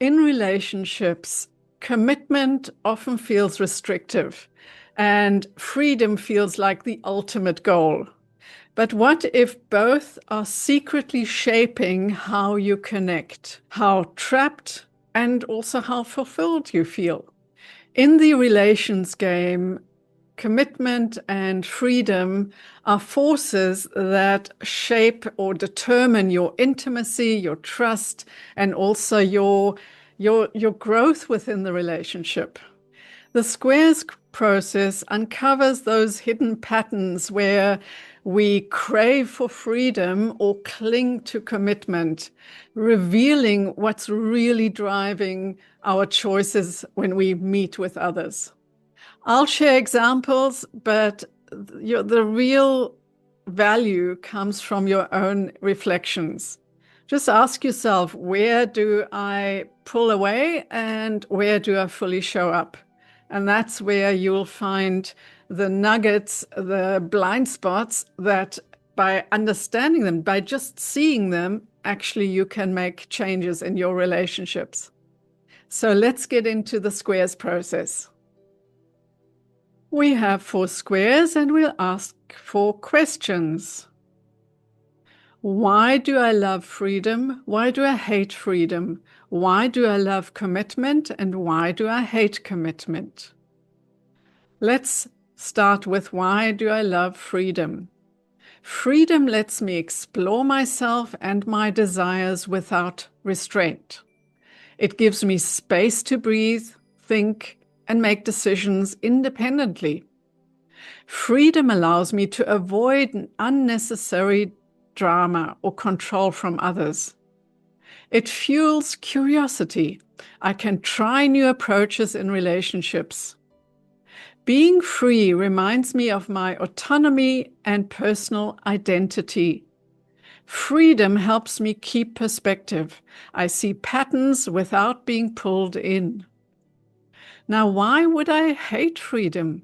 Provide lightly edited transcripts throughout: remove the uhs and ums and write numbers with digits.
In relationships, commitment often feels restrictive, and freedom feels like the ultimate goal. But what if both are secretly shaping how you connect, how trapped, and also how fulfilled you feel? In the relations game, commitment and freedom are forces that shape or determine your intimacy, your trust, and also your growth within the relationship. The squares process uncovers those hidden patterns where we crave for freedom or cling to commitment, revealing what's really driving our choices when we meet with others. I'll share examples, but the real value comes from your own reflections. Just ask yourself, where do I pull away and where do I fully show up? And that's where you'll find the nuggets, the blind spots that by understanding them, by just seeing them, actually you can make changes in your relationships. So let's get into the squares process. We have 4 squares and we'll ask 4 questions. Why do I love freedom? Why do I hate freedom? Why do I love commitment? And why do I hate commitment? Let's start with why do I love freedom? Freedom lets me explore myself and my desires without restraint. It gives me space to breathe, think, and make decisions independently. Freedom allows me to avoid unnecessary drama or control from others. It fuels curiosity. I can try new approaches in relationships. Being free reminds me of my autonomy and personal identity. Freedom helps me keep perspective. I see patterns without being pulled in. Now, why would I hate freedom?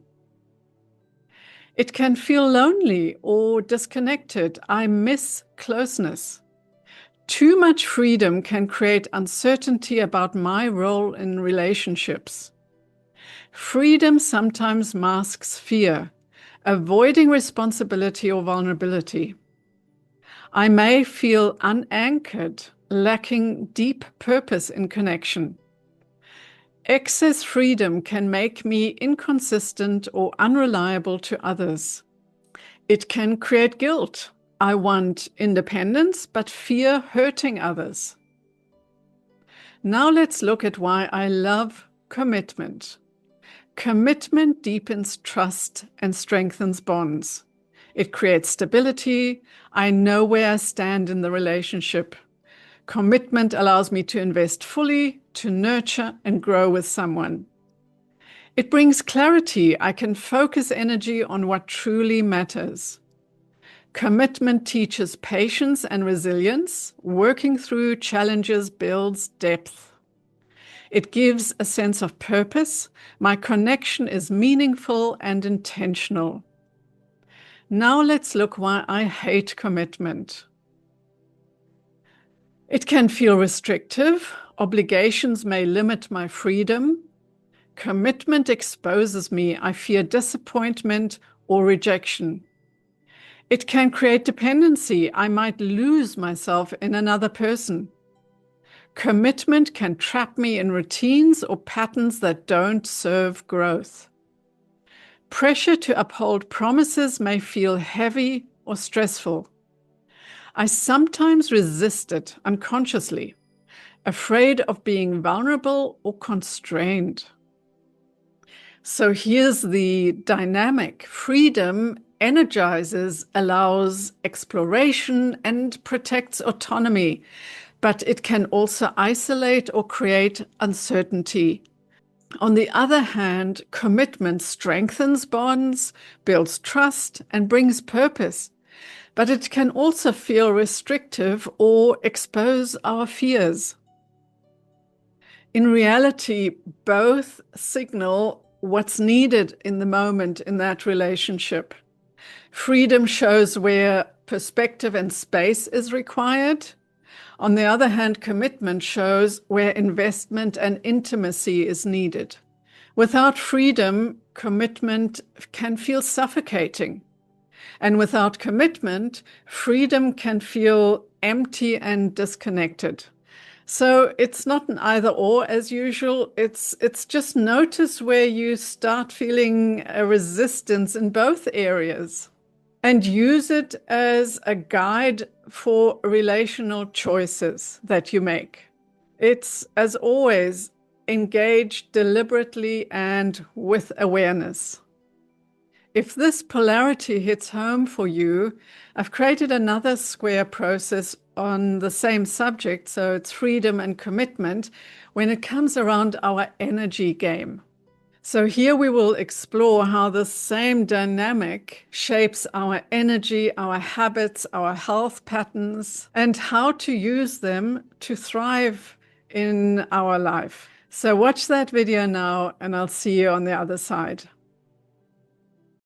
It can feel lonely or disconnected. I miss closeness. Too much freedom can create uncertainty about my role in relationships. Freedom sometimes masks fear, avoiding responsibility or vulnerability. I may feel unanchored, lacking deep purpose in connection. Excess freedom can make me inconsistent or unreliable to others. It can create guilt. I want independence, but fear hurting others. Now let's look at why I love commitment. Commitment deepens trust and strengthens bonds. It creates stability. I know where I stand in the relationship. Commitment allows me to invest fully, to nurture and grow with someone. It brings clarity. I can focus energy on what truly matters. Commitment teaches patience and resilience. Working through challenges builds depth. It gives a sense of purpose. My connection is meaningful and intentional. Now let's look why I hate commitment. It can feel restrictive. Obligations may limit my freedom. Commitment exposes me. I fear disappointment or rejection. It can create dependency. I might lose myself in another person. Commitment can trap me in routines or patterns that don't serve growth. Pressure to uphold promises may feel heavy or stressful. I sometimes resist it unconsciously, afraid of being vulnerable or constrained. So here's the dynamic. Freedom energizes, allows exploration, and protects autonomy, but it can also isolate or create uncertainty. On the other hand, commitment strengthens bonds, builds trust, and brings purpose. But it can also feel restrictive or expose our fears. In reality, both signal what's needed in the moment in that relationship. Freedom shows where perspective and space is required. On the other hand, commitment shows where investment and intimacy is needed. Without freedom, commitment can feel suffocating. And without commitment, freedom can feel empty and disconnected. So it's not an either or as usual. It's just notice where you start feeling a resistance in both areas and use it as a guide for relational choices that you make. It's, as always, engage deliberately and with awareness. If this polarity hits home for you, I've created another square process on the same subject, so it's freedom and commitment, when it comes around our energy game. So here we will explore how the same dynamic shapes our energy, our habits, our health patterns, and how to use them to thrive in our life. So watch that video now, and I'll see you on the other side.